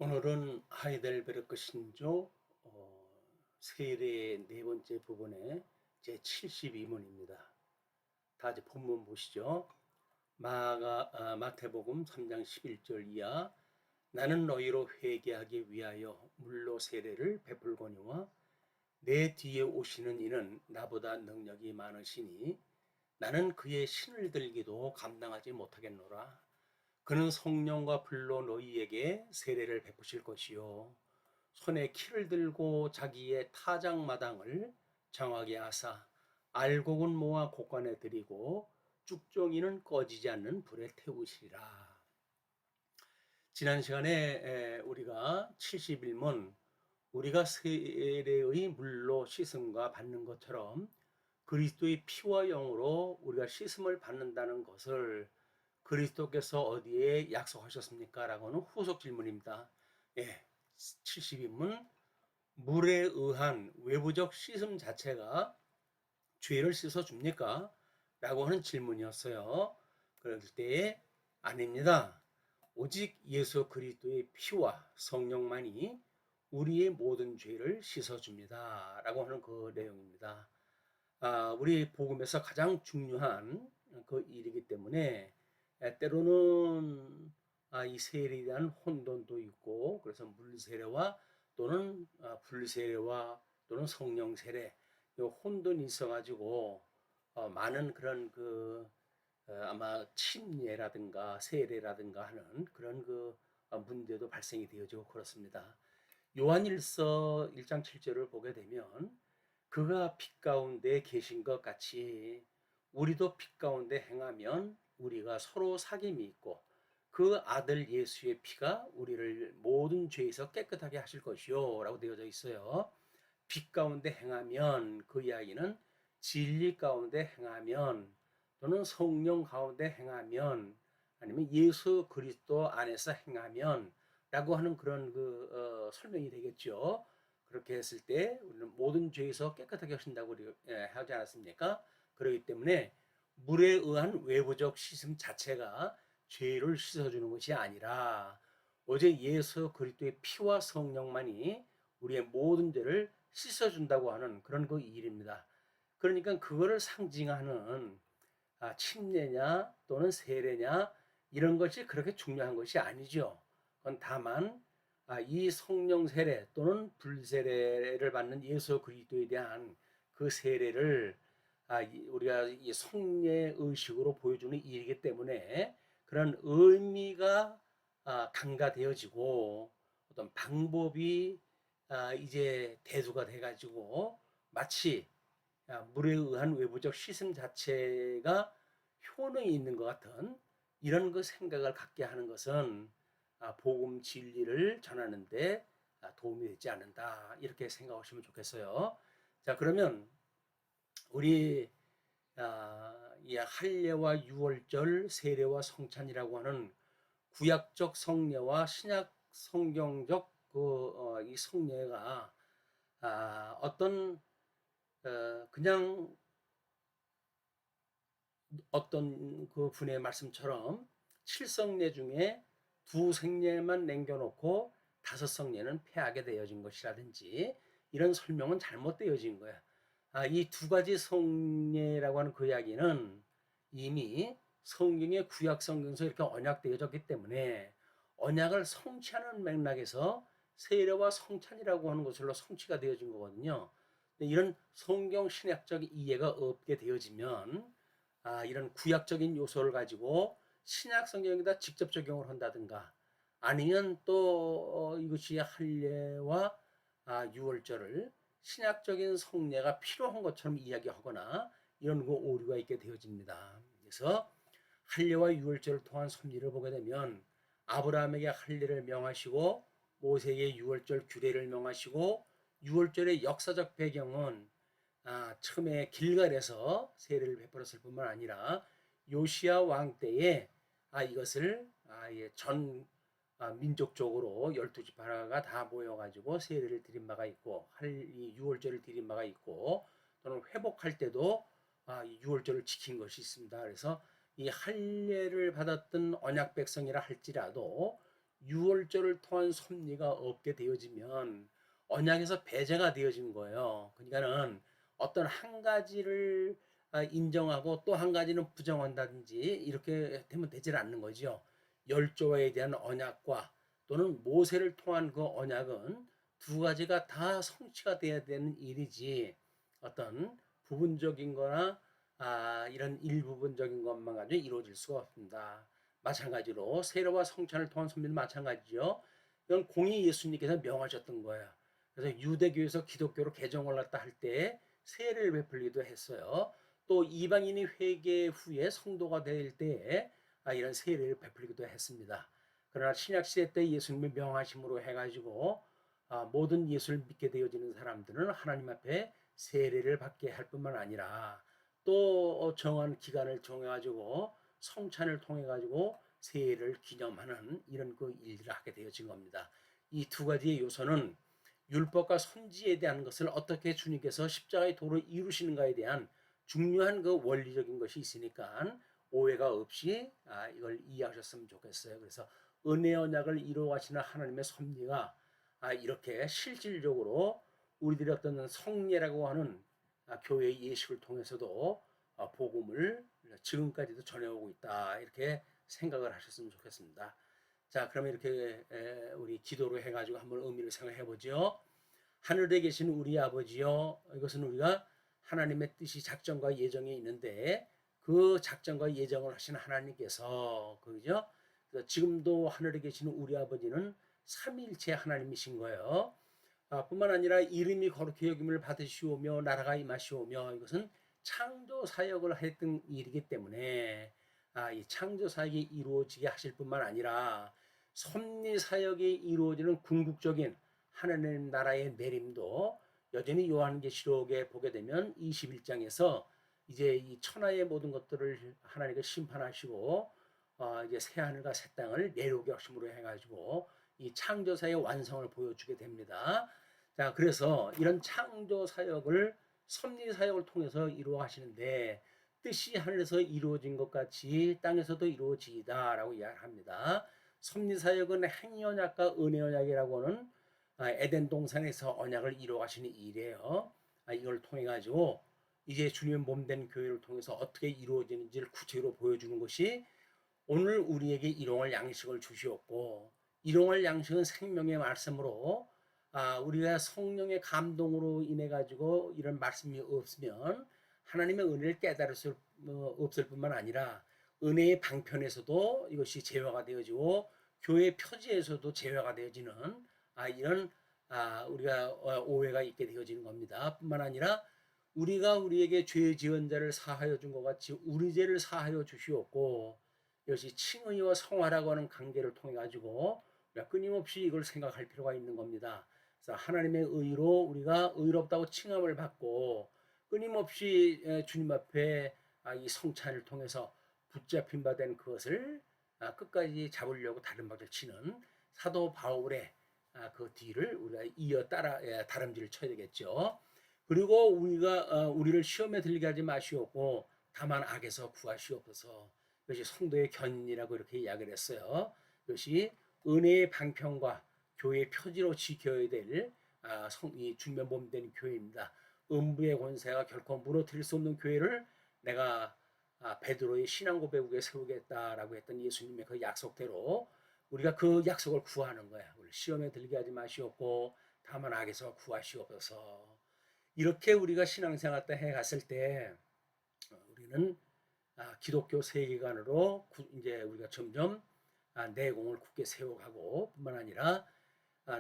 오늘은 하이델베르크 신조 세례의 네 번째 부분의 제 72문입니다. 다 이제 본문 보시죠. 마태복음 3장 11절 이하. 나는 너희로 회개하기 위하여 물로 세례를 베풀거니와 내 뒤에 오시는 이는 나보다 능력이 많으시니 나는 그의 신을 들기도 감당하지 못하겠노라. 그는 성령과 불로 너희에게 세례를 베푸실 것이요 손에 키를 들고 자기의 타작마당을 정하게 하사 알곡은 모아 곡간에 들이고 쭉정이는 꺼지지 않는 불에 태우시리라. 지난 시간에 우리가 71문 우리가 세례의 물로 씻음과 받는 것처럼 그리스도의 피와 영으로 우리가 씻음을 받는다는 것을 그리스도께서 어디에 약속하셨습니까? 라고는 후속 질문입니다. 72문 물에 의한 외부적 씻음 자체가 죄를 씻어 줍니까? 라고 하는 질문이었어요. 그럴 때에 아닙니다. 오직 예수 그리스도의 피와 성령만이 우리의 모든 죄를 씻어 줍니다. 라고 하는 그 내용입니다. 우리 복음에서 가장 중요한 그 일이기 때문에 때로는 이 세례에 대한 혼돈도 있고, 그래서 물세례와 또는 불세례와 또는 성령 세례, 이 혼돈이 있어가지고 많은 그런 아마 침례라든가 세례라든가 하는 그런 문제도 발생이 되어지고 그렇습니다. 요한일서 1장 7절을 보게 되면 그가 빛 가운데 계신 것 같이 우리도 빛 가운데 행하면 우리가 서로 사귐이 있고 그 아들 예수의 피가 우리를 모든 죄에서 깨끗하게 하실 것이요 라고 되어져 있어요. 빛 가운데 행하면, 그 이야기는 진리 가운데 행하면 또는 성령 가운데 행하면 아니면 예수 그리스도 안에서 행하면 라고 하는 그런 설명이 되겠죠. 그렇게 했을 때 우리는 모든 죄에서 깨끗하게 하신다고 하지 않았습니까? 그렇기 때문에 물에 의한 외부적 씻음 자체가 죄를 씻어주는 것이 아니라 오직 예수 그리스도의 피와 성령만이 우리의 모든 죄를 씻어준다고 하는 그런 그 일입니다. 그러니까 그거를 상징하는 침례냐 또는 세례냐 이런 것이 그렇게 중요한 것이 아니죠. 그건 다만 이 성령 세례 또는 불세례를 받는 예수 그리스도에 대한 그 세례를 우리가 이 성례 의식으로 보여주는 일이기 때문에 그런 의미가 간과되어지고 어떤 방법이 이제 대두가 돼가지고 마치 물에 의한 외부적 씻음 자체가 효능이 있는 것 같은 이런 그 생각을 갖게 하는 것은 복음 진리를 전하는데 도움이 되지 않는다 이렇게 생각하시면 좋겠어요. 자, 그러면 우리 이 할례와 유월절, 세례와 성찬이라고 하는 구약적 성례와 신약 성경적 이 성례가 어떤 그냥 어떤 그 분의 말씀처럼 7성례 중에 2성례만 남겨놓고 5성례는 폐하게 되어진 것이라든지 이런 설명은 잘못되어진 거야. 이 두 가지 성례라고 하는 그 이야기는 이미 성경의 구약 성경에서 이렇게 언약되어졌기 때문에 언약을 성취하는 맥락에서 세례와 성찬이라고 하는 것으로 성취가 되어진 거거든요. 이런 성경 신약적 이해가 없게 되어지면 이런 구약적인 요소를 가지고 신약 성경에다 직접 적용을 한다든가 아니면 또 이것이 할례와 유월절을 신약적인 성례가 필요한 것처럼 이야기하거나 이런 거 오류가 있게 되어집니다. 그래서 할례와 유월절을 통한 섭리를 보게 되면 아브라함에게 할례를 명하시고 모세에게 유월절 규례를 명하시고 유월절의 역사적 배경은 처음에 길갈에서 세례를 베풀었을 뿐만 아니라 요시야 왕 때에 이것을 전 민족적으로 12지파가 다 모여가지고 세례를 드린 바가 있고 이 유월절을 드린 바가 있고 또는 회복할 때도 유월절을 지킨 것이 있습니다. 그래서 이 할례를 받았던 언약 백성이라 할지라도 유월절을 통한 섭리가 없게 되어지면 언약에서 배제가 되어진 거예요. 그러니까는 어떤 한 가지를 인정하고 또 한 가지는 부정한다든지 이렇게 되면 되질 않는 거죠. 열조에 대한 언약과 또는 모세를 통한 그 언약은 두 가지가 다 성취가 돼야 되는 일이지 어떤 부분적인 거나 이런 일부분적인 것만 가지고 이루어질 수가 없습니다. 마찬가지로 세례와 성찬을 통한 선비도 마찬가지죠. 이건 공의 예수님께서 명하셨던 거예요. 그래서 유대교에서 기독교로 개정을 했다 할 때 세례를 베풀기도 했어요. 또 이방인이 회개 후에 성도가 될 때에 이런 세례를 베풀기도 했습니다. 그러나 신약 시대 때 예수님의 명하심으로 해가지고 모든 예수를 믿게 되어지는 사람들은 하나님 앞에 세례를 받게 할 뿐만 아니라 또 정한 기간을 정해가지고 성찬을 통해 가지고 새해를 기념하는 이런 그 일들을 하게 되어진 겁니다. 이 두 가지의 요소는 율법과 선지에 대한 것을 어떻게 주님께서 십자가의 도로 이루시는가에 대한 중요한 그 원리적인 것이 있으니까 오해가 없이 이걸 이해하셨으면 좋겠어요. 그래서 은혜 언약을 이루어가시는 하나님의 섭리가 이렇게 실질적으로 우리들의 어떤 성례라고 하는 교회 예식을 통해서도 복음을 지금까지도 전해오고 있다 이렇게 생각을 하셨으면 좋겠습니다. 자, 그러면 이렇게 우리 기도로 해가지고 한번 의미를 생각해 보죠. 하늘에 계신 우리 아버지요, 이것은 우리가 하나님의 뜻이 작정과 예정이 있는데 그 작정과 예정을 하신 하나님께서 그죠? 지금도 하늘에 계시는 우리 아버지는 삼위일체 하나님이신 거예요. 뿐만 아니라 이름이 거룩히 여김을 받으시오며 나라가 임하시오며 이것은 창조 사역을 했던 일이기 때문에 이 창조 사역이 이루어지게 하실 뿐만 아니라 섭리 사역이 이루어지는 궁극적인 하나님 나라의 내림도 여전히 요한계시록에 보게 되면 21장에서 이제 이 천하의 모든 것들을 하나님께 심판하시고 이제 새 하늘과 새 땅을 내려오게 하심으로 해가지고 이 창조사의 완성을 보여주게 됩니다. 자, 그래서 이런 창조 사역을 섭리 사역을 통해서 이루어 하시는데 뜻이 하늘에서 이루어진 것 같이 땅에서도 이루어지이다라고 이야기합니다. 섭리 사역은 행위 언약과 은혜 언약이라고 하는 에덴 동산에서 언약을 이루어 가시는 일이에요. 이걸 통해 가지고 이제 주님의 몸된 교회를 통해서 어떻게 이루어지는지를 구체적으로 보여주는 것이 오늘 우리에게 일용할 양식을 주시었고 일용할 양식은 생명의 말씀으로 우리가 성령의 감동으로 인해 가지고 이런 말씀이 없으면 하나님의 은혜를 깨달을 수 없을 뿐만 아니라 은혜의 방편에서도 이것이 제어가 되어지고 교회 표지에서도 제어가 되어지는 이런 우리가 오해가 있게 되어지는 겁니다. 뿐만 아니라 우리가 우리에게 죄 지은 자를 사하여 준 것 같이 우리 죄를 사하여 주시옵고 이것이 칭의와 성화라고 하는 관계를 통해 가지고 끊임없이 이걸 생각할 필요가 있는 겁니다. 그래서 하나님의 의로 우리가 의롭다고 칭함을 받고 끊임없이 주님 앞에 이 성찬을 통해서 붙잡힌 바 된 그것을 끝까지 잡으려고 다른 박을 치는 사도 바울의 그 뒤를 우리가 이어 따라 다름질을 쳐야 되겠죠. 그리고 우리를 시험에 들게 하지 마시옵고 다만 악에서 구하시옵소서. 이것이 성도의 견인이라고 이렇게 이야기를 했어요. 이것이 은혜의 방편과 교회의 표지로 지켜야 될 이 주님의 몸된 교회입니다. 음부의 권세가 결코 무너뜨릴 수 없는 교회를 내가 베드로의 신앙 고백에 세우겠다라고 했던 예수님의 그 약속대로 우리가 그 약속을 구하는 거야. 우리 시험에 들게 하지 마시옵고 다만 악에서 구하시옵소서. 이렇게 우리가 신앙생활 때 해갔을 때 우리는 기독교 세계관으로 이제 우리가 점점 내공을 굳게 세워가고 뿐만 아니라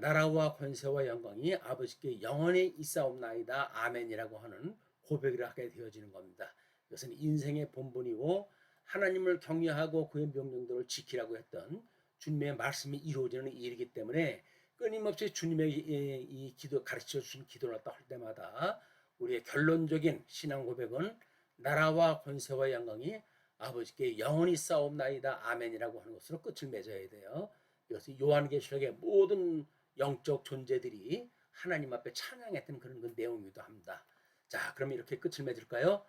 나라와 권세와 영광이 아버지께 영원히 있사옵나이다 아멘이라고 하는 고백을 하게 되어지는 겁니다. 이것은 인생의 본분이고 하나님을 경외하고 그의 명령들을 지키라고 했던 주님의 말씀이 이루어지는 일이기 때문에 끊임없이 주님의 이 기도 가르쳐 주신 기도를 할 때마다 우리의 결론적인 신앙 고백은 나라와 권세와 영광이 아버지께 영원히 싸움나이다 아멘이라고 하는 것으로 끝을 맺어야 돼요. 이것이 요한계시록의 모든 영적 존재들이 하나님 앞에 찬양했던 그런 그 내용이기도 합니다. 자, 그럼 이렇게 끝을 맺을까요?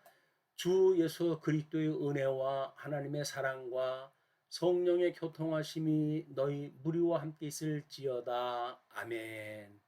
주 예수 그리스도의 은혜와 하나님의 사랑과 성령의 교통하심이 너희 무리와 함께 있을지어다. 아멘.